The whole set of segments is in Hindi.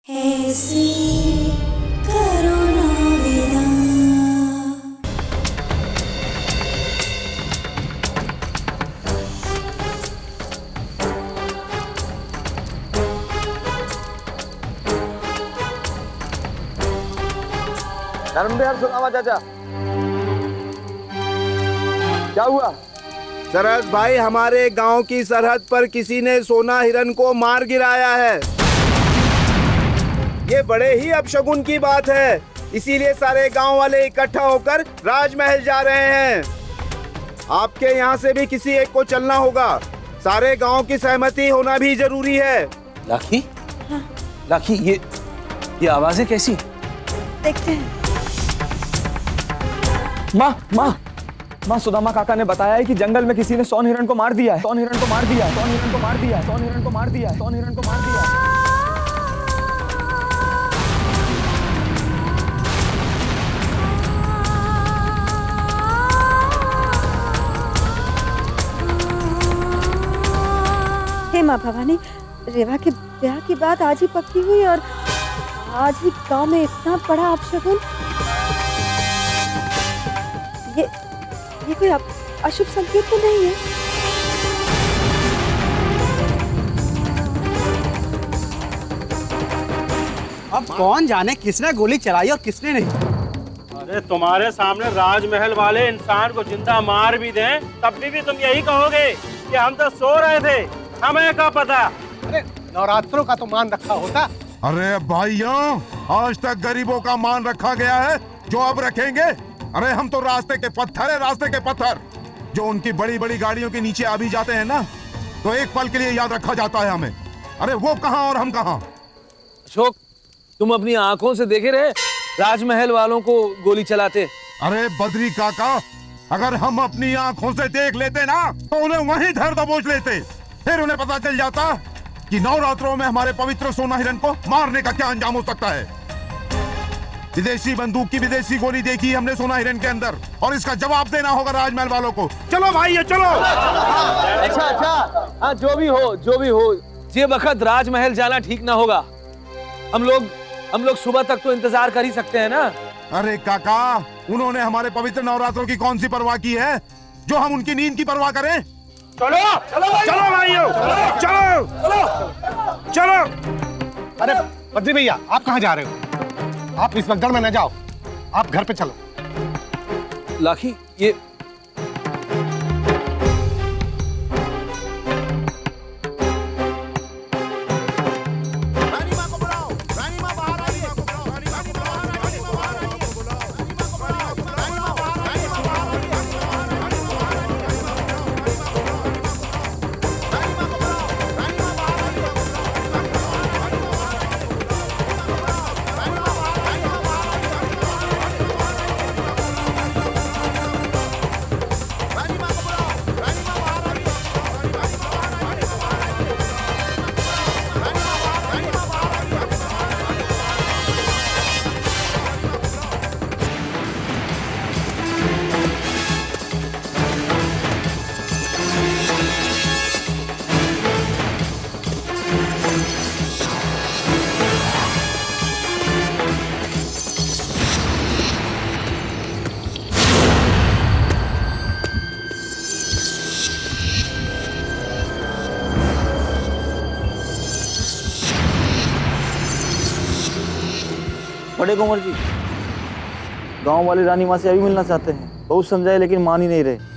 ऐसी करुणा विना। धर्मवीर सुनावा चाचा, क्या हुआ? सरहद भाई, हमारे गांव की सरहद पर किसी ने सोना हिरन को मार गिराया है। ये बड़े ही अपशगुन की बात है, इसीलिए सारे गांव वाले इकट्ठा होकर राजमहल जा रहे हैं। आपके यहाँ से भी किसी एक को चलना होगा। सारे गांव की सहमति होना भी जरूरी है। लाखी, हाँ। लाखी, ये आवाजें कैसी? देखते हैं। माँ सुदामा काका ने बताया है कि जंगल में किसी ने सोन हिरन को मार दिया है। सोन हिरन को मार दिया है। सोन हिरन को मार दिया है। सोन हिरन को मार दिया है। सोन हिरन को मार दिया है। हे माँ भवानी, रेवा के ब्याह की बात आज ही पक्की हुई और आज ही गांव में इतना बड़ा अपशगुन। ये कोई अशुभ संकेत तो नहीं है? अब कौन जाने किसने गोली चलाई और किसने नहीं। अरे तुम्हारे सामने राजमहल वाले इंसान को जिंदा मार भी दें तब भी तुम यही कहोगे कि हम तो सो रहे थे, हमें क्या पता। अरे नवरात्रों का तो मान रखा होता। अरे भाइयों, आज तक गरीबों का मान रखा गया है, जो अब रखेंगे। अरे हम तो रास्ते के पत्थर है, रास्ते के पत्थर जो उनकी बड़ी बड़ी गाड़ियों के नीचे आ भी जाते हैं ना, तो एक पल के लिए याद रखा जाता है हमें। अरे वो कहां और हम कहां? अशोक, तुम अपनी आंखों से देखे रहे राजमहल वालों को गोली चलाते। अरे बद्री काका, अगर हम अपनी आंखों से देख लेते ना तो उन्हें वहीं धर दबोच लेते। फिर उन्हें पता चल जाता कि नवरात्रों में हमारे पवित्र सोना हिरन को मारने का क्या अंजाम हो सकता है। विदेशी बंदूक की विदेशी गोली देखी हमने सोना हिरन के अंदर, और इसका जवाब देना होगा राजमहल वालों को। चलो भाई, ये चलो। अच्छा, हाँ, जो भी हो, ये वक्त राजमहल जाना ठीक ना होगा। हम लोग सुबह तक तो इंतजार कर ही सकते हैं ना। अरे काका, उन्होंने हमारे पवित्र नवरात्रों की कौन सी परवाह की है जो हम उनकी नींद की परवाह करें? चलो चलो भाइयों, चलो। अरे बद्री भैया, आप कहाँ जा रहे हो? आप इस वक्त में न जाओ, आप घर पे चलो। लाखी, ये बड़े कुंवर जी, गांव वाले रानी माँ से अभी मिलना चाहते हैं। बहुत समझाए लेकिन मान ही नहीं रहे।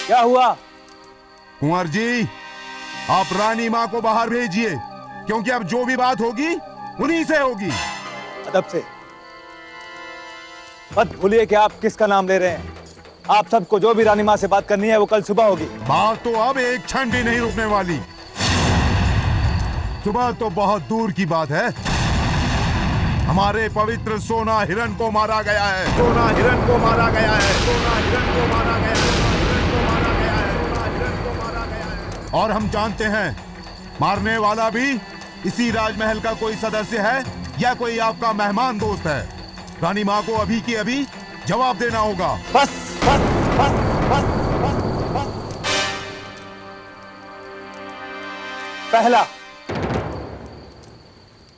क्या हुआ? कुंवर जी, आप रानी माँ को बाहर भेजिए, क्योंकि अब जो भी बात होगी उन्हीं से होगी। अदब से मत भूलिए कि आप किसका नाम ले रहे हैं। आप सबको जो भी रानी माँ से बात करनी है वो कल सुबह होगी। बात तो अब एक क्षण भी नहीं रुकने वाली। सुबह तो बहुत दूर की बात है। हमारे पवित्र सोना हिरण को मारा गया है। सोना हिरण को मारा गया है। सोना हिरण को मारा गया है। हिरण को मारा गया है। सोना हिरण को मारा गया है। और हम जानते हैं मारने वाला भी इसी राजमहल का कोई सदस्य है या कोई आपका मेहमान दोस्त है। रानी माँ को अभी की अभी जवाब देना होगा। बस बस बस बस बस बस। पहला,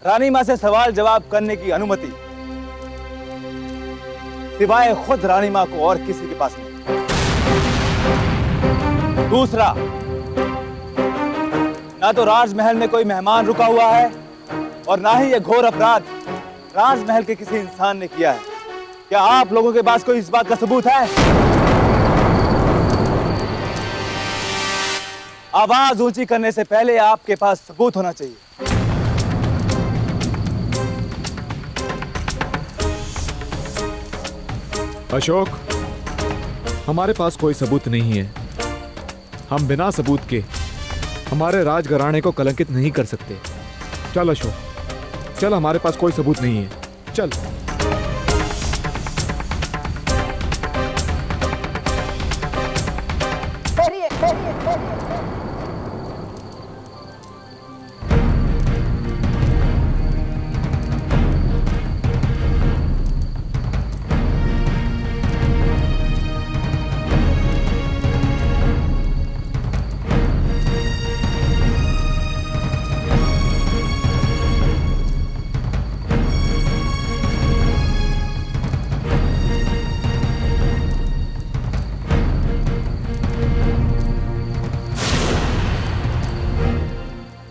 रानी माँ से सवाल जवाब करने की अनुमति सिवाय खुद रानी माँ को और किसी के पास नहीं। दूसरा, ना तो राजमहल में कोई मेहमान रुका हुआ है और ना ही यह घोर अपराध राजमहल के किसी इंसान ने किया है। क्या आप लोगों के पास कोई इस बात का सबूत है? आवाज ऊंची करने से पहले आपके पास सबूत होना चाहिए। अशोक, हमारे पास कोई सबूत नहीं है। हम बिना सबूत के हमारे राजघराने को कलंकित नहीं कर सकते। चल अशोक, चल, हमारे पास कोई सबूत नहीं है, चल।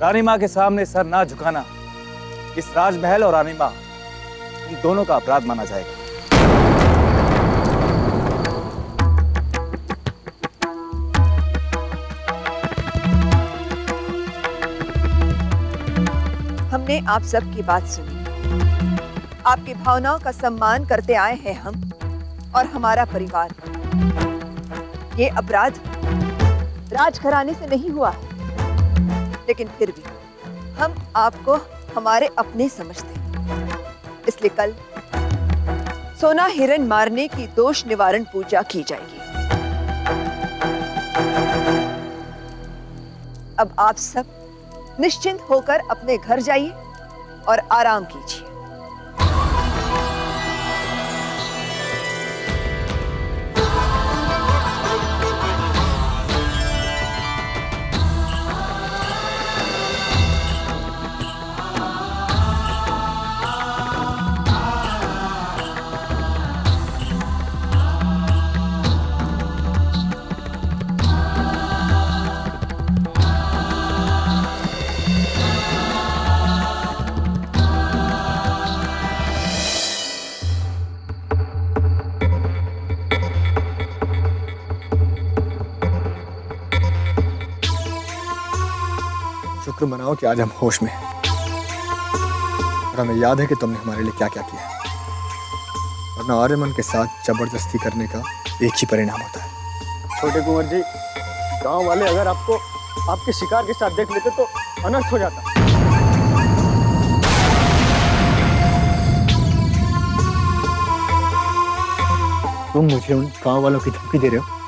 रानी माँ के सामने सर ना झुकाना इस राजमहल और रानी माँ इन दोनों का अपराध माना जाएगा। हमने आप सब की बात सुनी। आपकी भावनाओं का सम्मान करते आए हैं हम और हमारा परिवार। ये अपराध राजघराने से नहीं हुआ है, लेकिन फिर भी हम आपको हमारे अपने समझते हैं। इसलिए कल सोना हिरण मारने की दोष निवारण पूजा की जाएगी। अब आप सब निश्चिंत होकर अपने घर जाइए और आराम कीजिए। शुक्र मनाओ कि आज हम होश में हैं और हमें याद है कि तुमने हमारे लिए क्या क्या किया है। वरना आर्यमन के साथ जबरदस्ती करने का एक ही परिणाम होता है। छोटे कुंवर जी, गांव वाले अगर आपको आपके शिकार के साथ देख लेते तो अनर्थ हो जाता। तुम मुझे उन गांव वालों की धमकी दे रहे हो?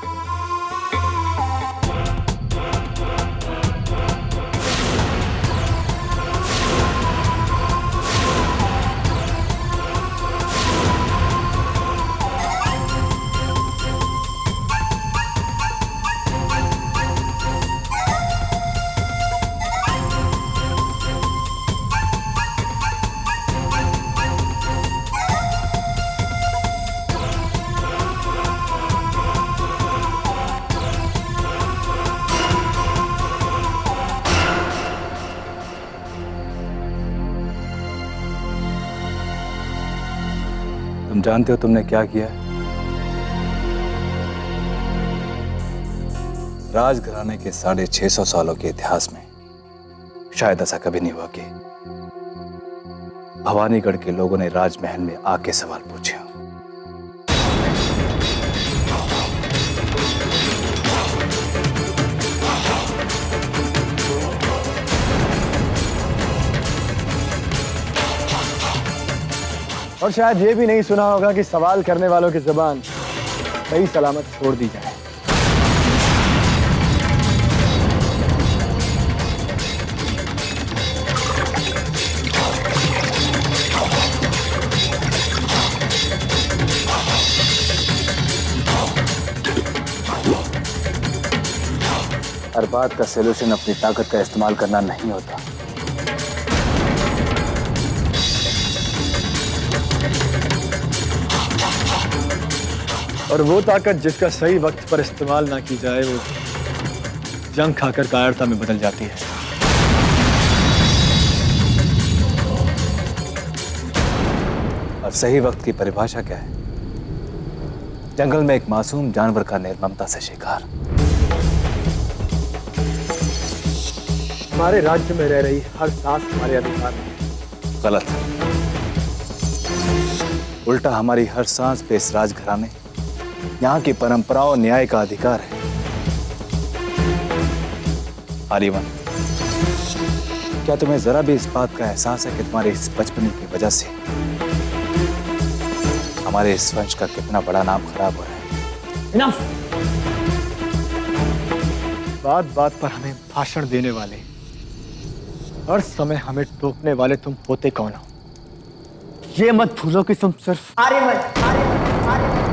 तुम जानते हो तुमने क्या किया है? राजघराने के 650 सालों के इतिहास में शायद ऐसा कभी नहीं हुआ कि भवानीगढ़ के लोगों ने राजमहल में आके सवाल पूछे। और शायद ये भी नहीं सुना होगा कि सवाल करने वालों की जुबान सही सलामत छोड़ दी जाए। हर बात का सॉल्यूशन अपनी ताकत का इस्तेमाल करना नहीं होता। और वो ताकत जिसका सही वक्त पर इस्तेमाल ना की जाए वो जंग खाकर कायरता में बदल जाती है। और सही वक्त की परिभाषा क्या है? जंगल में एक मासूम जानवर का निर्ममता से शिकार। हमारे राज्य में रह रही हर सांस हमारे अधिकार में। गलत। उल्टा हमारी हर सांस पे इस राजघराने, यहाँ की परंपराओं और न्याय का अधिकार है। आर्यमन, क्या तुम्हें जरा भी इस बात का एहसास है कि तुम्हारे इस बचपने की वजह से हमारे इस वंश का कितना बड़ा नाम खराब हो रहा है? इनफ! बात बात पर हमें भाषण देने वाले, हर समय हमें टोकने वाले तुम होते कौन हो? ये मत भूलो कि तुम सिर्फ आर्यमन, आर्यमन, आर्यमन।